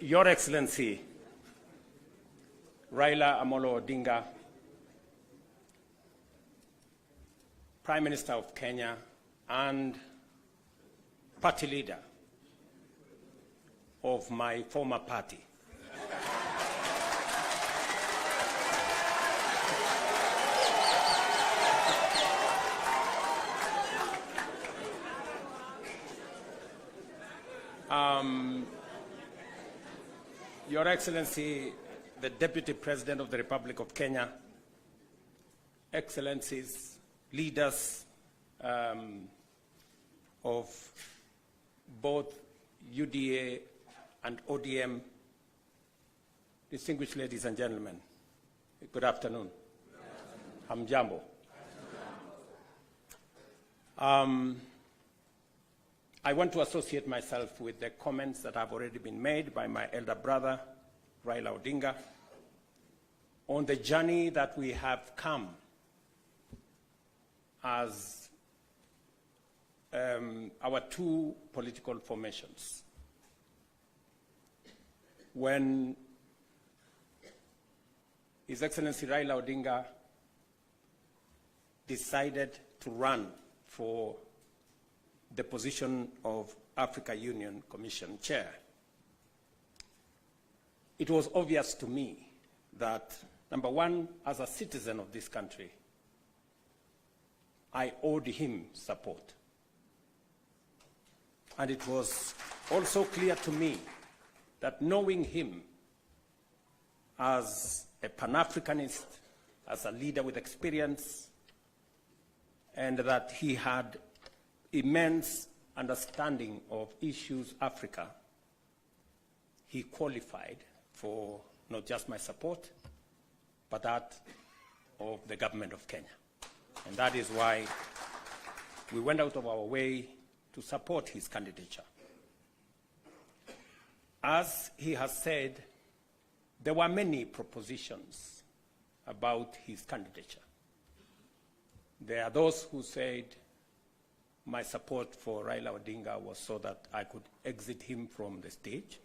Your Excellency, Raila Amolo Odinga, Prime Minister of Kenya and party leader of my former party. Your Excellency, the Deputy President of the Republic of Kenya, Excellencies, leaders of both UDA and ODM, distinguished ladies and gentlemen, good afternoon. Hamjambo. I want to associate myself with the comments that have already been made by my elder brother, Raila Odinga, on the journey that we have come as our two political formations. When His Excellency Raila Odinga decided to run for the position of Africa Union Commission Chair, it was obvious to me that, number one, as a citizen of this country, I owed him support. And it was also clear to me that knowing him as a Pan-Africanist, as a leader with experience, and that he had immense understanding of issues Africa, he qualified for not just my support, but that of the government of Kenya. And that is why we went out of our way to support his candidature. As he has said, there were many propositions about his candidature. There are those who said my support for Raila Odinga was so that I could exit him from the stage.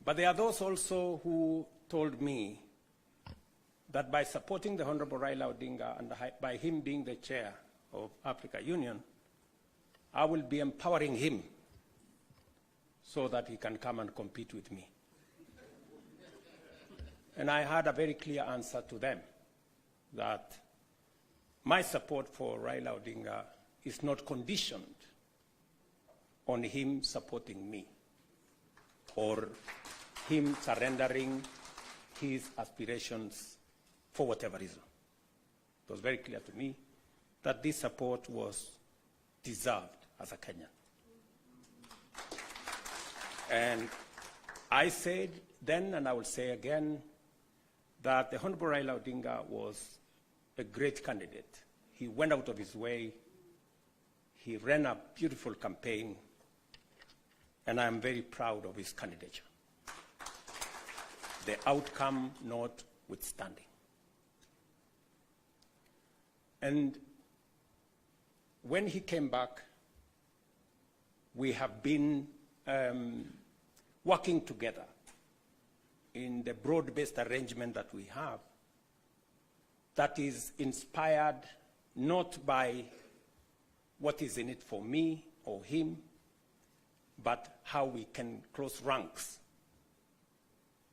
But there are those also who told me that by supporting the Honorable Raila Odinga and by him being the chair of Africa Union, I will be empowering him so that he can come and compete with me. And I had a very clear answer to them, that my support for Raila Odinga is not conditioned on him supporting me or him surrendering his aspirations for whatever reason. It was very clear to me that this support was deserved as a Kenyan. And I said then, and I will say again, that the Honorable Raila Odinga was a great candidate. He went out of his way. He ran a beautiful campaign, and I am very proud of his candidature, the outcome notwithstanding. And when he came back, we have been working together in the broad-based arrangement that we have, that is inspired not by what is in it for me or him, but how we can close ranks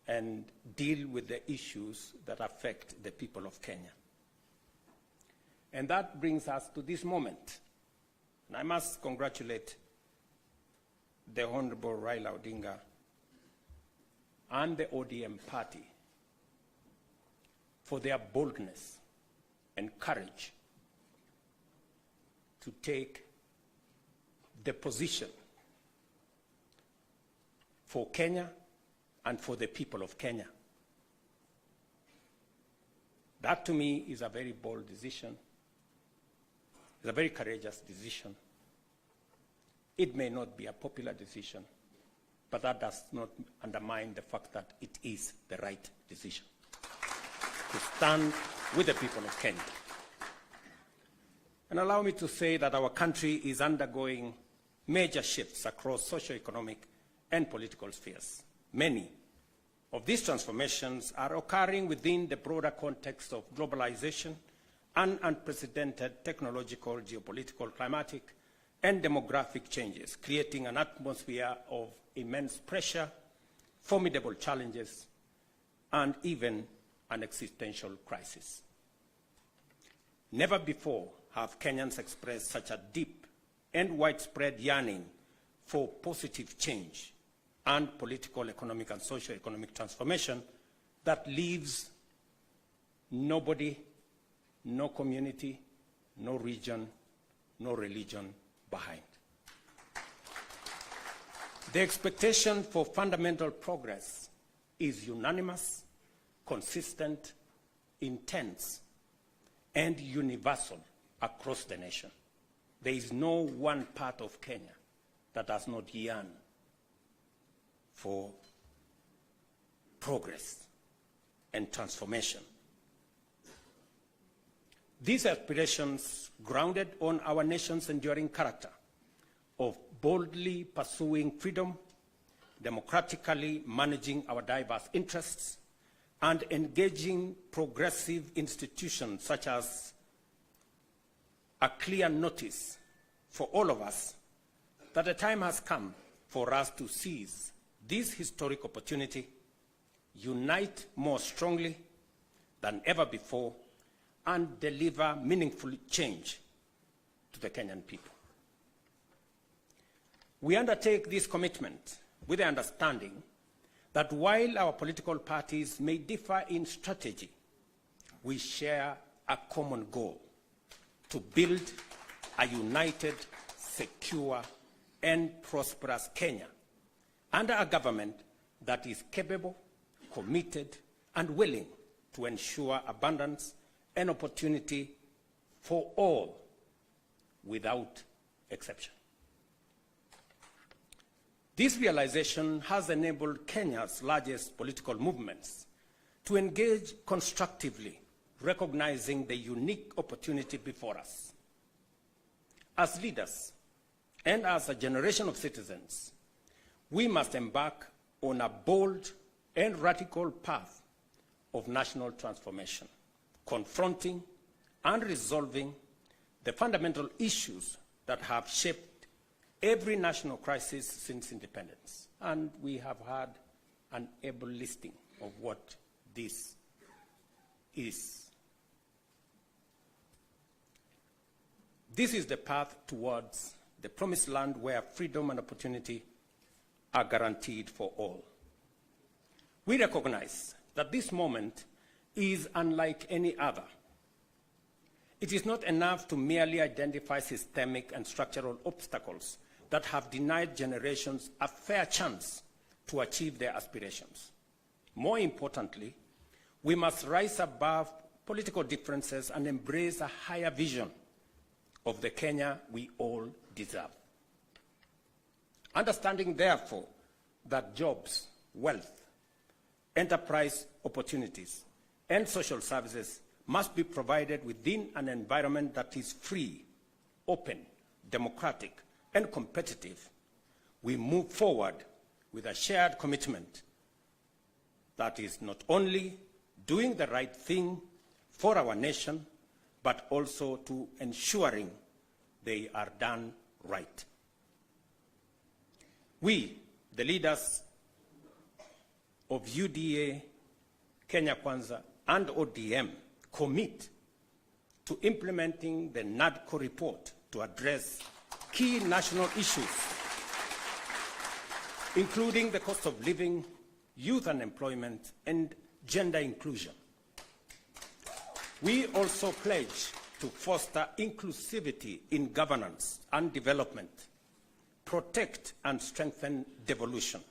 and deal with the issues that affect the people of Kenya. And that brings us to this moment. And I must congratulate the Honorable Raila Odinga and the ODM party for their boldness and courage to take the position for Kenya and for the people of Kenya. That to me is a very bold decision. It's a very courageous decision. It may not be a popular decision, but that does not undermine the fact that it is the right decision to stand with the people of Kenya. And allow me to say that our country is undergoing major shifts across socio-economic and political spheres. Many of these transformations are occurring within the broader context of globalization and unprecedented technological, geopolitical, climatic, and demographic changes, creating an atmosphere of immense pressure, formidable challenges, and even an existential crisis. Never before have Kenyans expressed such a deep and widespread yearning for positive change and political, economic, and socio-economic transformation that leaves nobody, no community, no region, no religion behind. The expectation for fundamental progress is unanimous, consistent, intense, and universal across the nation. There is no one part of Kenya that does not yearn for progress and transformation. These aspirations, grounded on our nation's enduring character of boldly pursuing freedom, democratically managing our diverse interests, and engaging progressive institutions such as a clear notice for all of us that the time has come for us to seize this historic opportunity, unite more strongly than ever before, and deliver meaningful change to the Kenyan people. We undertake this commitment with the understanding that while our political parties may differ in strategy, we share a common goal: to build a united, secure, and prosperous Kenya under a government that is capable, committed, and willing to ensure abundance and opportunity for all without exception. This realization has enabled Kenya's largest political movements to engage constructively, recognizing the unique opportunity before us. As leaders and as a generation of citizens, we must embark on a bold and radical path of national transformation, confronting and resolving the fundamental issues that have shaped every national crisis since independence. And we have had an able listing of what this is. This is the path towards the promised land where freedom and opportunity are guaranteed for all. We recognize that this moment is unlike any other. It is not enough to merely identify systemic and structural obstacles that have denied generations a fair chance to achieve their aspirations. More importantly, we must rise above political differences and embrace a higher vision of the Kenya we all deserve. Understanding, therefore, that jobs, wealth, enterprise opportunities, and social services must be provided within an environment that is free, open, democratic, and competitive, we move forward with a shared commitment that is not only doing the right thing for our nation, but also to ensuring they are done right. We, the leaders of UDA, Kenya Kwanza, and ODM, commit to implementing the NADCO report to address key national issues, including the cost of living, youth unemployment, and gender inclusion. We also pledge to foster inclusivity in governance and development, protect and strengthen devolution,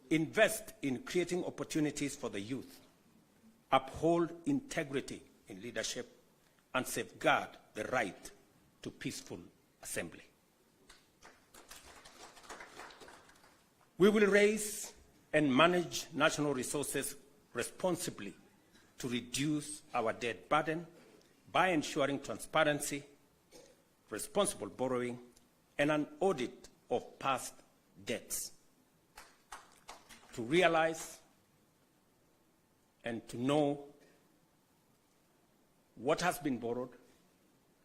invest in creating opportunities for the youth, uphold integrity in leadership, and safeguard the right to peaceful assembly. We will raise and manage national resources responsibly to reduce our debt burden by ensuring transparency, responsible borrowing, and an audit of past debts. to realize and to know what has been borrowed,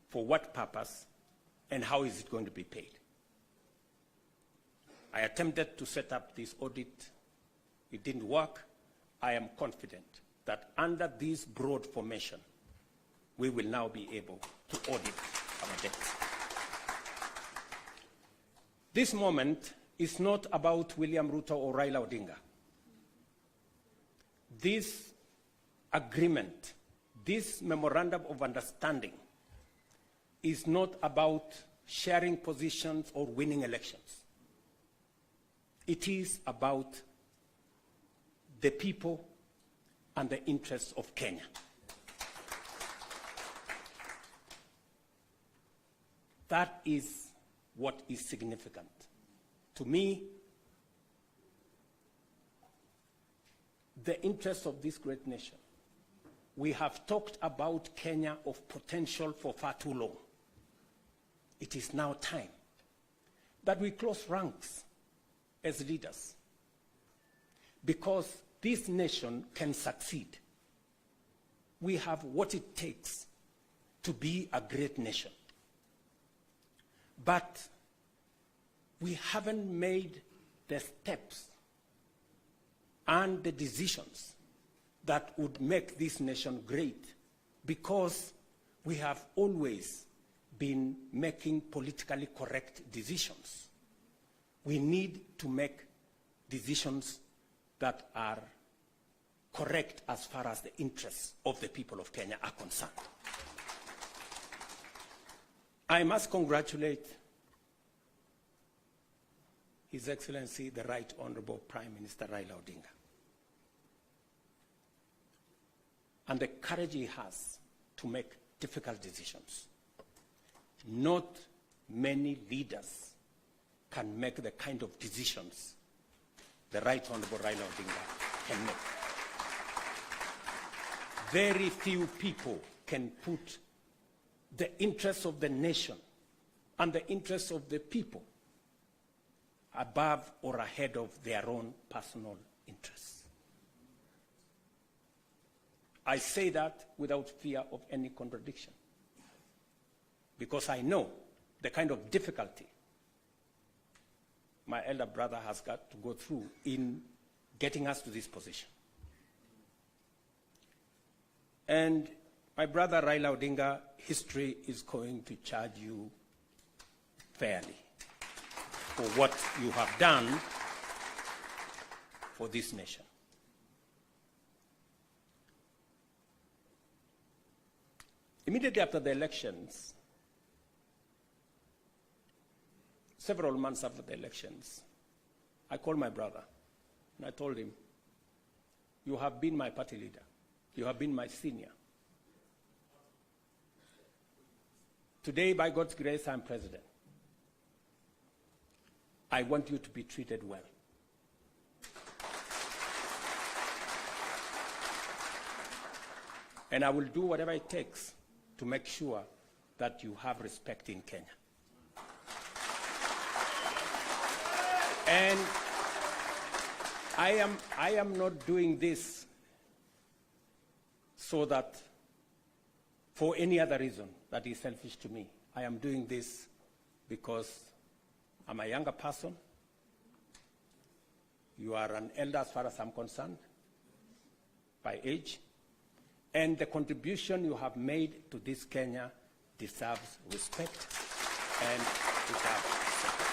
for what purpose, and how is it going to be paid. I attempted to set up this audit. It didn't work. I am confident that under this broad formation, we will now be able to audit our debts. This moment is not about William Ruto or Raila Odinga. This agreement, this memorandum of understanding, is not about sharing positions or winning elections. It is about the people and the interests of Kenya. That is what is significant. To me, the interests of this great nation. We have talked about Kenya of potential for far too long. It is now time that we close ranks as leaders, because this nation can succeed. We have what it takes to be a great nation. But we haven't made the steps and the decisions that would make this nation great, because we have always been making politically correct decisions. We need to make decisions that are correct as far as the interests of the people of Kenya are concerned. I must congratulate His Excellency, the Right Honorable Prime Minister Raila Odinga, and the courage he has to make difficult decisions. Not many leaders can make the kind of decisions the Right Honorable Raila Odinga can make. Very few people can put the interests of the nation and the interests of the people above or ahead of their own personal interests. I say that without fear of any contradiction, because I know the kind of difficulty my elder brother has got to go through in getting us to this position. And my brother Raila Odinga, history is going to charge you fairly for what you have done for this nation. Immediately after the elections, several months after the elections, I called my brother and I told him, "You have been my party leader. You have been my senior. Today, by God's grace, I'm president. I want you to be treated well. And I will do whatever it takes to make sure that you have respect in Kenya." And I am not doing this so that for any other reason that is selfish to me. I am doing this because I'm a younger person. You are an elder as far as I'm concerned, by age. And the contribution you have made to this Kenya deserves respect and deserves respect.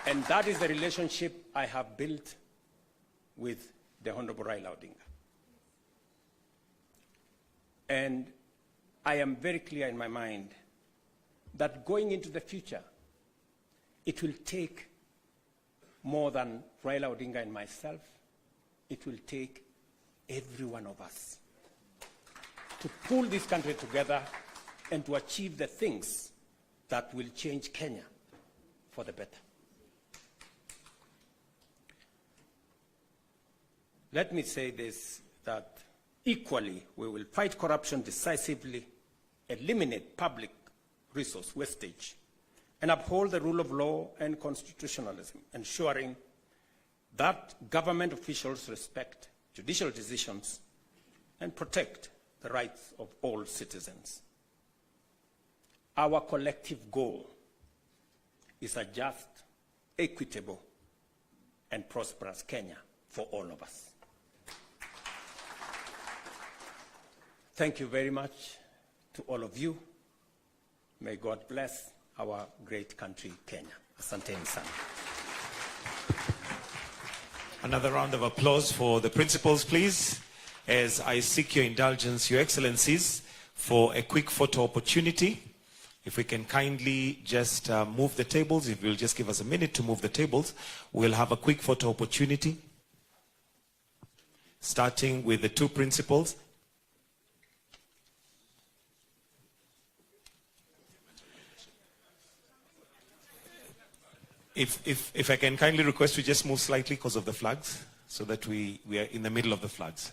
And that is the relationship I have built with the Honorable Raila Odinga. And I am very clear in my mind that going into the future, it will take more than Raila Odinga and myself. It will take every one of us to pull this country together and to achieve the things that will change Kenya for the better. Let me say this, that equally we will fight corruption decisively, eliminate public resource wastage, and uphold the rule of law and constitutionalism, ensuring that government officials respect judicial decisions and protect the rights of all citizens. Our collective goal is a just, equitable, and prosperous Kenya for all of us. Thank you very much to all of you. May God bless our great country, Kenya. Asanteni sana. Another round of applause for the principals, please, as I seek your indulgence, Your Excellencies, for a quick photo opportunity. If we can kindly just move the tables, if you'll just give us a minute to move the tables, we'll have a quick photo opportunity, starting with the two principals. If I can kindly request you just move slightly because of the flags, so that we are in the middle of the flags.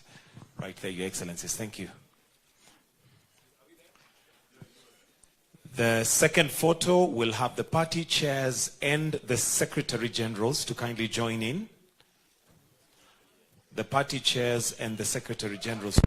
Right there, Your Excellencies. Thank you. The second photo will have the party chairs and the Secretary Generals to kindly join in. The party chairs and the Secretary Generals.